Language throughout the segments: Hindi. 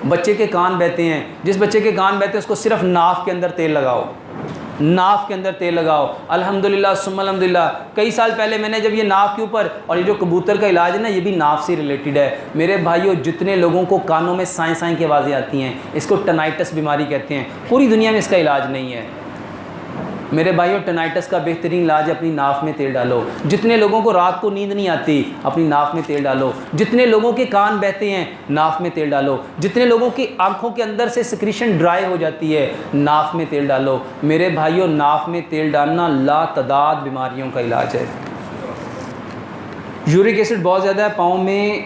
बच्चे के कान बहते हैं, जिस बच्चे के कान बहते हैं उसको सिर्फ नाफ के अंदर तेल लगाओ, नाफ के अंदर तेल लगाओ। अल्हम्दुलिल्लाह सुम्मा अल्हम्दुलिल्लाह। कई साल पहले मैंने जब ये नाफ के ऊपर, और ये जो कबूतर का इलाज है ना, ये भी नाफ से रिलेटेड है मेरे भाइयों। जितने लोगों को कानों में साएं साएं की आवाज़ें आती हैं, इसको टनाइटस बीमारी कहते हैं, पूरी दुनिया में इसका इलाज नहीं है मेरे भाइयों। टनाइटस का बेहतरीन इलाज है अपनी नाफ में तेल डालो। जितने लोगों को रात को नींद नहीं आती, अपनी नाफ में तेल डालो। जितने लोगों के कान बहते हैं, नाफ में तेल डालो। जितने लोगों की आंखों के अंदर से सिक्रीशन ड्राई हो जाती है, नाफ में तेल डालो। मेरे भाइयों, नाफ में तेल डालना लातादाद बीमारियों का इलाज है। यूरिक एसिड बहुत ज़्यादा है, पाँव में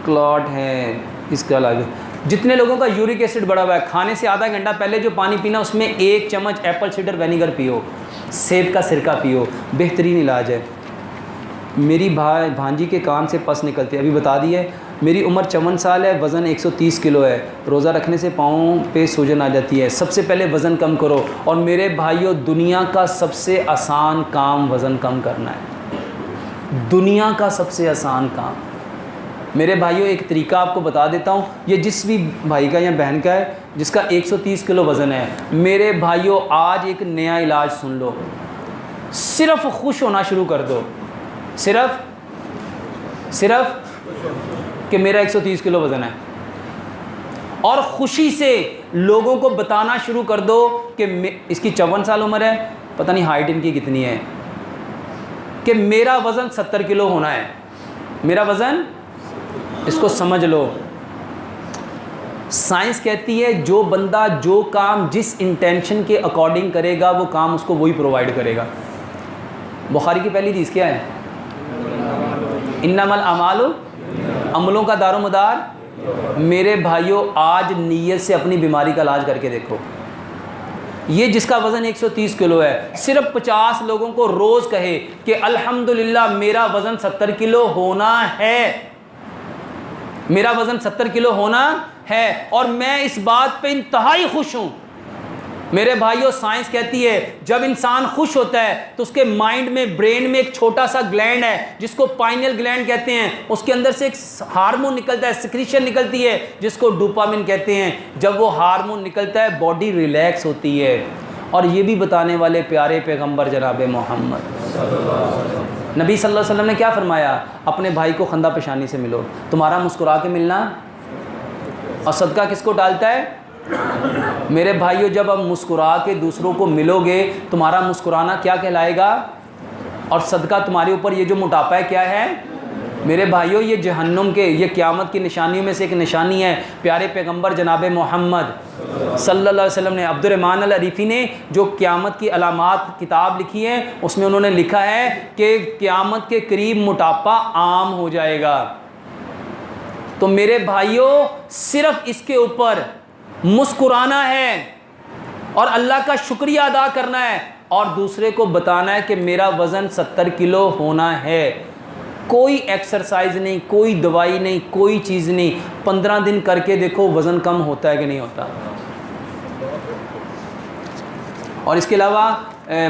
क्लॉट है, इसका इलाज है। जितने लोगों का यूरिक एसिड बढ़ा हुआ है, खाने से आधा घंटा पहले जो पानी पीना उसमें 1 चम्मच एप्पल साइडर विनेगर पियो, सेब का सिरका पियो, बेहतरीन इलाज है। मेरी भांजी के कान से पस निकलती है, अभी बता दी है। मेरी उम्र 54 साल है, वज़न 130 किलो है। रोज़ा रखने से पाँव पे सूजन आ जाती है। सबसे पहले वज़न कम करो। और मेरे भाइयों, दुनिया का सबसे आसान काम वज़न कम करना है, दुनिया का सबसे आसान काम। मेरे भाइयों, एक तरीका आपको बता देता हूँ। ये जिस भी भाई का या बहन का है जिसका 130 किलो वज़न है, मेरे भाइयों आज एक नया इलाज सुन लो। सिर्फ खुश होना शुरू कर दो, सिर्फ कि मेरा 130 किलो वज़न है, और ख़ुशी से लोगों को बताना शुरू कर दो कि इसकी 54 साल उम्र है, पता नहीं हाइट इनकी कितनी है, कि मेरा वज़न 70 किलो होना है। मेरा वज़न, इसको समझ लो। साइंस कहती है जो बंदा जो काम जिस इंटेंशन के अकॉर्डिंग करेगा, वो काम उसको वही प्रोवाइड करेगा। बुखारी की पहली हदीस क्या है? इन्नमल अमालु, अमलों का दारोमदार। मेरे भाइयों, आज नीयत से अपनी बीमारी का इलाज करके देखो। ये जिसका वज़न 130 किलो है, सिर्फ 50 लोगों को रोज़ कहे कि अल्हम्दुलिल्लाह मेरा वज़न 70 किलो होना है, मेरा वज़न 70 किलो होना है, और मैं इस बात पे इंतहाई खुश हूँ। मेरे भाइयों, साइंस कहती है जब इंसान खुश होता है तो उसके माइंड में, ब्रेन में एक छोटा सा ग्लैंड है जिसको पाइनियल ग्लैंड कहते हैं, उसके अंदर से एक हार्मोन निकलता है, सिक्रीशन निकलती है जिसको डोपामिन कहते हैं। जब वो हार्मोन निकलता है, बॉडी रिलैक्स होती है। और ये भी बताने वाले प्यारे पैगंबर जनाब मोहम्मद नबी सल्लल्लाहु अलैहि वसल्लम ने क्या फरमाया? अपने भाई को खंदा पेशानी से मिलो। तुम्हारा मुस्कुरा के मिलना, और सदका किसको डालता है? मेरे भाइयों, जब आप मुस्कुरा के दूसरों को मिलोगे, तुम्हारा मुस्कुराना क्या कहलाएगा? और सदका तुम्हारे ऊपर ये जो मोटापा है क्या है? मेरे भाइयों, ये जहन्नुम के, ये क़यामत की निशानियों में से एक निशानी है। प्यारे पैगंबर जनाब मोहम्मद सल्लल्लाहु अलैहि वसल्लम ने, अब्दुर्रहमान अल अरीफ़ी ने जो क़यामत की अलामात किताब लिखी है, उसमें उन्होंने लिखा है कि क़यामत के करीब मोटापा आम हो जाएगा। तो मेरे भाइयों, सिर्फ इसके ऊपर मुस्कुराना है और अल्लाह का शुक्रिया अदा करना है, और दूसरे को बताना है कि मेरा वज़न 70 किलो होना है। कोई एक्सरसाइज नहीं, कोई दवाई नहीं, कोई चीज़ नहीं। 15 दिन करके देखो वज़न कम होता है कि नहीं होता। और इसके अलावा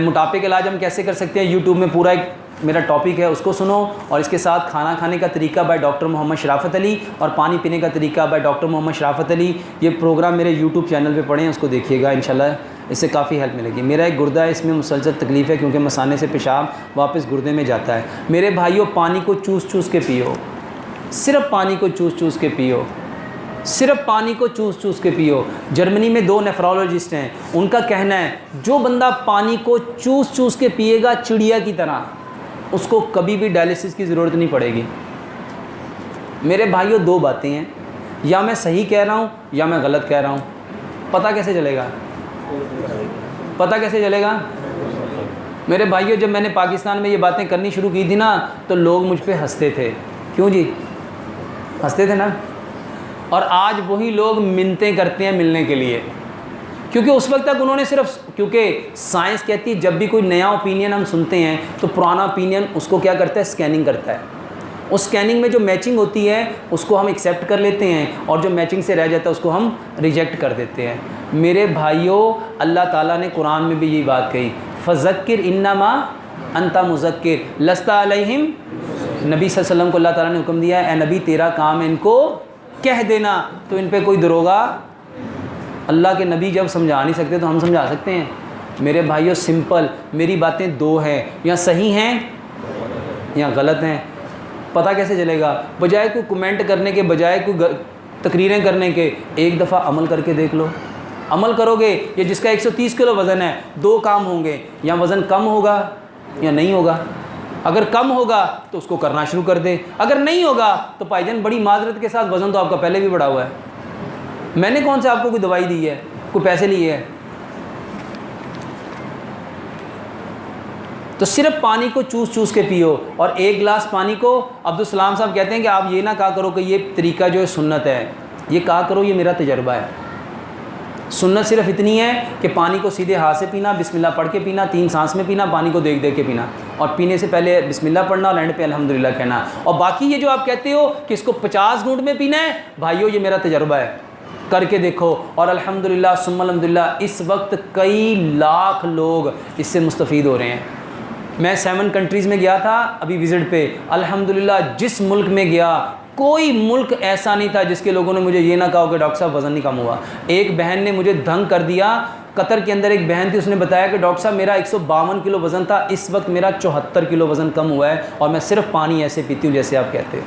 मोटापे का इलाज हम कैसे कर सकते हैं, यूट्यूब में पूरा एक मेरा टॉपिक है, उसको सुनो। और इसके साथ खाना खाने का तरीका बाय डॉक्टर मोहम्मद शराफत अली, और पानी पीने का तरीका बाय डॉक्टर मोहम्मद शराफत अली। ये प्रोग्राम मेरे यूट्यूब चैनल पे पढ़ें, उसको देखिएगा, इंशाल्लाह इससे काफ़ी हेल्प मिलेगी। मेरा एक गुर्दा है, इसमें मुसलसल तकलीफ़ है क्योंकि मसाने से पेशाब वापस गुर्दे में जाता है। मेरे भाइयों, पानी को चूस चूस के पियो, सिर्फ पानी को चूस चूस के पियो, सिर्फ पानी को चूस चूस के पियो। जर्मनी में 2 नेफ्रोलॉजिस्ट हैं, उनका कहना है जो बंदा पानी को चूस चूस के पिएगा चिड़िया की तरह, उसको कभी भी डायलिसिस की ज़रूरत नहीं पड़ेगी। मेरे भाइयों, 2 बातें हैं, या मैं सही कह रहा हूँ या मैं गलत कह रहा हूँ। पता कैसे चलेगा? पता कैसे चलेगा? मेरे भाइयों, जब मैंने पाकिस्तान में ये बातें करनी शुरू की थी ना, तो लोग मुझ पे हंसते थे। क्यों जी? हंसते थे ना। और आज वही लोग मिन्नतें करते हैं मिलने के लिए, क्योंकि उस वक्त तक उन्होंने सिर्फ, क्योंकि साइंस कहती है जब भी कोई नया ओपिनियन हम सुनते हैं तो पुराना ओपिनियन उसको क्या करता है? स्कैनिंग करता है। उस स्कैनिंग में जो मैचिंग होती है उसको हम एक्सेप्ट कर लेते हैं, और जो मैचिंग से रह जाता है उसको हम रिजेक्ट कर देते हैं। मेरे भाइयों, अल्लाह ताला ने कुरान में भी यही बात कही, फ़ज़क्किर इन्नमा अंता मुज़क्किर लस्ता अलैहिम। नबी सल्लल्लाहु अलैहि वसल्लम को अल्लाह ताला ने हुक्म दिया है, ए नबी तेरा काम है इनको कह देना, तो इन पे कोई दरोगा, अल्लाह के नबी जब समझा नहीं सकते तो हम समझा सकते हैं? मेरे भाइयों सिंपल, मेरी बातें दो हैं, या सही हैं या गलत हैं। पता कैसे चलेगा? बजाय कोई कमेंट करने के, बजाय कोई तकरीरें करने के, एक दफ़ा अमल करके देख लो। अमल करोगे, ये जिसका 130 किलो वज़न है, दो काम होंगे, या वज़न कम होगा या नहीं होगा। अगर कम होगा तो उसको करना शुरू कर दे, अगर नहीं होगा तो भाईजान बड़ी माजरत के साथ वज़न तो आपका पहले भी बढ़ा हुआ है। मैंने कौन से आपको कोई दवाई दी है, कोई पैसे लिए है? तो सिर्फ पानी को चूस चूस के पियो, और एक गिलास पानी को, अब्दुल सलाम साहब कहते हैं कि आप ये ना कहा करो कि ये तरीका जो है सुन्नत है, ये कहा करो ये मेरा तजर्बा है। सुन्नत सिर्फ इतनी है कि पानी को सीधे हाथ से पीना, बिस्मिल्लाह पढ़ के पीना, 3 सांस में पीना, पानी को देख देख के पीना, और पीने से पहले बिस्मिल्लाह पढ़ना और एंड पे अल्हम्दुलिल्लाह कहना। और बाकी ये जो आप कहते हो कि इसको 50 घूंट में पीना है, भाइयों ये मेरा तजर्बा है, करके देखो। और अल्हम्दुलिल्लाह सुम्मा अल्हम्दुलिल्लाह इस वक्त कई लाख लोग इससे मुस्तफ़ीद हो रहे हैं। मैं 7 कंट्रीज़ में गया था अभी विज़िट पे, अल्हम्दुलिल्लाह जिस मुल्क में गया कोई मुल्क ऐसा नहीं था जिसके लोगों ने मुझे ये ना कहा कि डॉक्टर साहब वज़न नहीं कम हुआ। एक बहन ने मुझे दंग कर दिया, कतर के अंदर एक बहन थी, उसने बताया कि डॉक्टर साहब मेरा 152 किलो वज़न था, इस वक्त मेरा 74 किलो वज़न कम हुआ है, और मैं सिर्फ पानी ऐसे पीती हूँ जैसे आप कहते हो,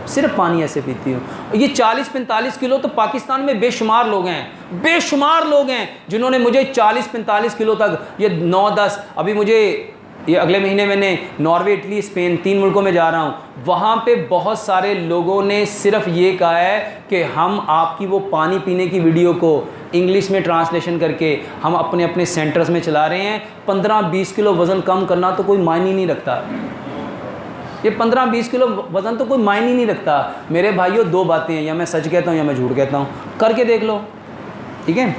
सिर्फ पानी ऐसे पीती हूँ। ये 40-45 किलो तो पाकिस्तान में बेशुमार लोग हैं, बेशुमार लोग हैं जिन्होंने मुझे 40-45 किलो तक, ये 9-10, अभी मुझे ये अगले महीने मैंने नॉर्वे, इटली, स्पेन 3 मुल्कों में जा रहा हूँ, वहाँ पे बहुत सारे लोगों ने सिर्फ ये कहा है कि हम आपकी वो पानी पीने की वीडियो को इंग्लिश में ट्रांसलेशन करके हम अपने अपने सेंटर्स में चला रहे हैं। 15-20 किलो वज़न कम करना तो कोई मायने नहीं रखता, ये 15-20 किलो वज़न तो कोई मायने नहीं रखता। मेरे भाइयों दो बातें हैं, या मैं सच कहता हूँ या मैं झूठ कहता हूँ, करके देख लो, ठीक है।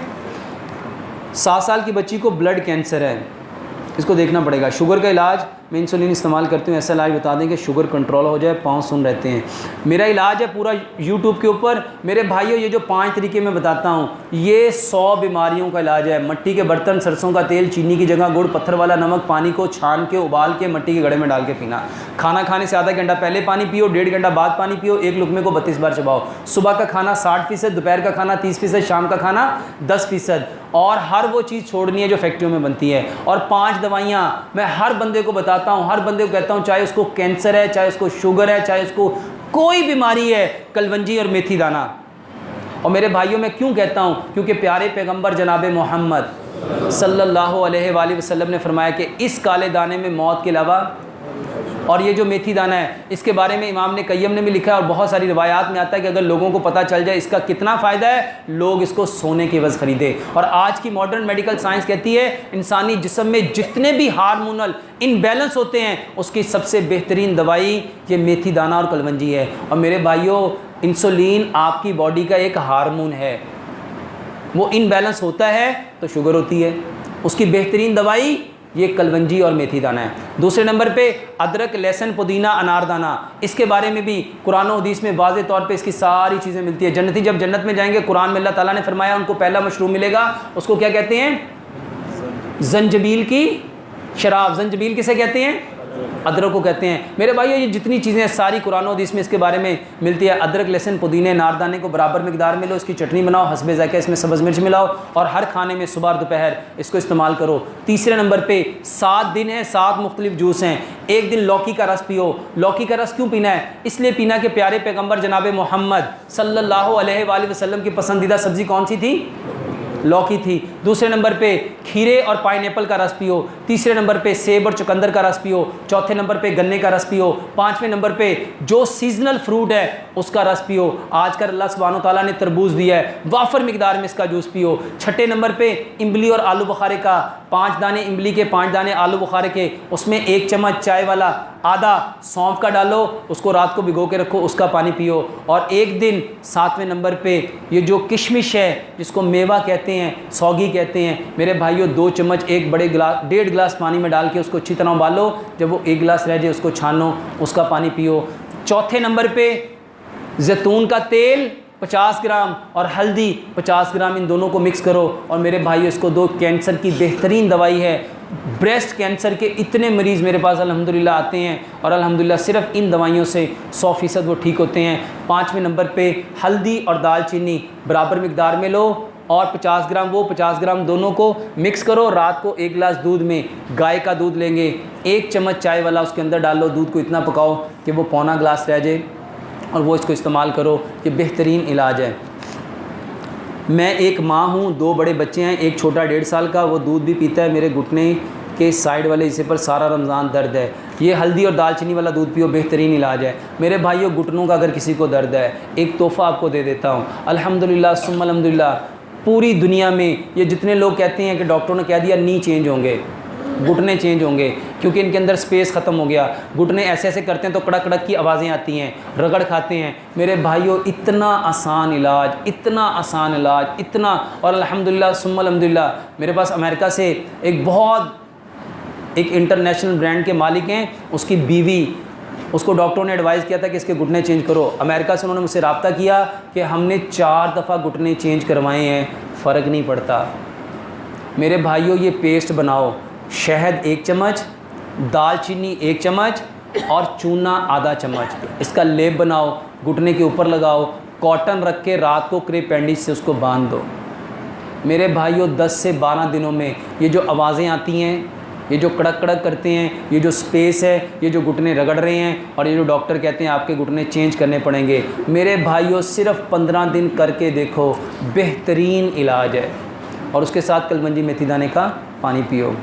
7 साल की बच्ची को ब्लड कैंसर है, इसको देखना पड़ेगा। शुगर का इलाज, मैं इंसुलिन इस्तेमाल करती हूँ, ऐसा इलाज बता दें कि शुगर कंट्रोल हो जाए, पाँव सुन रहते हैं। मेरा इलाज है पूरा यूट्यूब के ऊपर। मेरे भाइयों ये जो 5 तरीके मैं बताता हूँ, ये 100 बीमारियों का इलाज है। मट्टी के बर्तन, सरसों का तेल, चीनी की जगह गुड़, पत्थर वाला नमक, पानी को छान के उबाल के मट्टी के घड़े में डाल के पीना। खाना खाने से आधा घंटा पहले पानी पियो, 1.5 घंटा बाद पानी पियो, एक लुकमे को 32 बार चबाओ। सुबह का खाना 60%, दोपहर का खाना 30%, शाम का खाना 10%, और हर वो चीज़ छोड़नी है जो फैक्ट्रियों में बनती है। और 5 दवाइयाँ मैं हर बंदे को बताता हूँ, हर बंदे को कहता हूँ, चाहे उसको कैंसर है, चाहे उसको शुगर है, चाहे उसको कोई बीमारी है, कलवंजी और मेथी दाना। और मेरे भाइयों मैं क्यों कहता हूँ, क्योंकि प्यारे पैगंबर जनाब मोहम्मद सल्लल्लाहु अलैहि वसल्लम ने फरमाया कि इस काले दाने में मौत के अलावा, और ये जो मेथी दाना है इसके बारे में इमाम ने कय्यम ने भी लिखा है, और बहुत सारी रिवायात में आता है कि अगर लोगों को पता चल जाए इसका कितना फ़ायदा है, लोग इसको सोने के एवज़ ख़रीदे। और आज की मॉडर्न मेडिकल साइंस कहती है इंसानी जिस्म में जितने भी हार्मोनल इनबैलेंस होते हैं उसकी सबसे बेहतरीन दवाई ये मेथी दाना और कलवंजी है। और मेरे भाइयों इंसुलिन आपकी बॉडी का एक हार्मोन है, वो इनबैलेंस होता है तो शुगर होती है, उसकी बेहतरीन दवाई ये कलवंजी और मेथी दाना है। दूसरे नंबर पे अदरक, लहसुन, पुदीना, अनारदाना, इसके बारे में भी कुरान और हदीस में वाज़े तौर पे इसकी सारी चीज़ें मिलती है। जन्नती जब जन्नत में जाएंगे, कुरान में अल्लाह ताला ने फरमाया उनको पहला मशरूब मिलेगा, उसको क्या कहते हैं? जंजबील की शराब। जंजबील किसे कहते हैं? अदरक को कहते हैं। मेरे भाइयों ये जितनी चीज़ें सारी कुरान और हदीस में इसके बारे में मिलती है। अदरक, लहसुन, पुदीने, नारदाने को बराबर मिकदार में लो, इसकी चटनी बनाओ, हस्बे ज़ायक़ा इसमें सब्ज़ मिर्च मिलाओ, और हर खाने में सुबह और दोपहर इसको इस्तेमाल करो। तीसरे नंबर पे 7 दिन है, 7 मुख्तलिफ जूस हैं। एक दिन लौकी का रस पियो। लौकी का रस क्यों पीना है? इसलिए पीना कि प्यारे पैगम्बर जनाब मोहम्मद सल्लल्लाहु अलैहि वसल्लम की पसंदीदा सब्ज़ी कौन सी थी? लौकी थी। दूसरे नंबर पे खीरे और पाइनएप्पल का रस पियो। तीसरे नंबर पे सेब और चुकंदर का रस पियो। चौथे नंबर पे गन्ने का रस पियो। 5वें नंबर पे जो सीजनल फ्रूट है उसका रस पियो। आजकल अल्लाह सुब्हानो तआला ने तरबूज दिया है, वाफर मिकदार में इसका जूस पियो। 6ठे नंबर पे इमली और आलू बुखारे का, 5 दाने इमली के, 5 दाने आलू बुखारे के, उसमें 1 चम्मच चाय वाला आधा सौंफ का डालो, उसको रात को भिगो के रखो, उसका पानी पियो। और एक दिन 7वें नंबर पे ये जो किशमिश है जिसको मेवा कहते हैं, सौगी कहते हैं, मेरे भाइयों 2 चम्मच एक बड़े गिलास 1.5 गिलास पानी में डाल के उसको अच्छी तरह उबालो, जब वो 1 गिलास रह जाए उसको छानो, उसका पानी पियो। चौथे नंबर पे जैतून का तेल 50 ग्राम और हल्दी 50 ग्राम, इन दोनों को मिक्स करो और मेरे भाइयों इसको दो। कैंसर की बेहतरीन दवाई है। ब्रेस्ट कैंसर के इतने मरीज़ मेरे पास अल्हम्दुलिल्लाह आते हैं और अल्हम्दुलिल्लाह सिर्फ इन दवाइयों से 100% वो ठीक होते हैं। 5वें नंबर पे हल्दी और दालचीनी बराबर मिकदार में लो और 50 ग्राम वो 50 ग्राम दोनों को मिक्स करो। रात को 1 गिलास दूध में, गाय का दूध लेंगे, 1 चम्मच चाय वाला उसके अंदर डाल लो, दूध को इतना पकाओ कि वो पौना गिलास रह जाए और वो इसको इस्तेमाल करो। ये बेहतरीन इलाज है। मैं एक माँ हूँ, 2 बड़े बच्चे हैं, एक छोटा 1.5 साल का, वो दूध भी पीता है। मेरे घुटने के साइड वाले हिस्से पर सारा रमज़ान दर्द है। ये हल्दी और दालचीनी वाला दूध पियो, बेहतरीन इलाज है। मेरे भाइयों, घुटनों का अगर किसी को दर्द है, एक तोहफ़ा आपको दे देता हूँ। अल्हम्दुलिल्लाह सुम्मा अल्हम्दुलिल्लाह, पूरी दुनिया में ये जितने लोग कहते हैं कि डॉक्टरों ने कह दिया नी चेंज होंगे, घुटने चेंज होंगे, क्योंकि इनके अंदर स्पेस ख़त्म हो गया। घुटने ऐसे ऐसे करते हैं तो कड़क कड़क की आवाज़ें आती हैं, रगड़ खाते हैं। मेरे भाइयों, इतना आसान इलाज, इतना आसान इलाज, इतना। और अल्हम्दुलिल्लाह सुम्मा अल्हम्दुलिल्लाह, मेरे पास अमेरिका से एक इंटरनेशनल ब्रांड के मालिक हैं, उसकी बीवी, उसको डॉक्टरों ने एडवाइस किया था कि इसके घुटने चेंज करो। अमेरिका से उन्होंने मुझसे रब्ता किया कि हमने 4 दफ़ा घुटने चेंज करवाए हैं, फ़र्क नहीं पड़ता। मेरे भाइयों, ये पेस्ट बनाओ, शहद 1 चम्मच, दालचीनी 1 चम्मच और चूना आधा चम्मच, इसका लेप बनाओ, घुटने के ऊपर लगाओ, कॉटन रख के रात को क्रेप बैंडेज से उसको बांध दो। मेरे भाइयों, 10 से 12 दिनों में ये जो आवाज़ें आती हैं, ये जो कड़क कड़क करते हैं, ये जो स्पेस है, ये जो घुटने रगड़ रहे हैं और ये जो डॉक्टर कहते हैं आपके घुटने चेंज करने पड़ेंगे, मेरे भाइयों सिर्फ 15 दिन करके देखो, बेहतरीन इलाज है। और उसके साथ कलमंजी मेथी दाने का पानी पियो।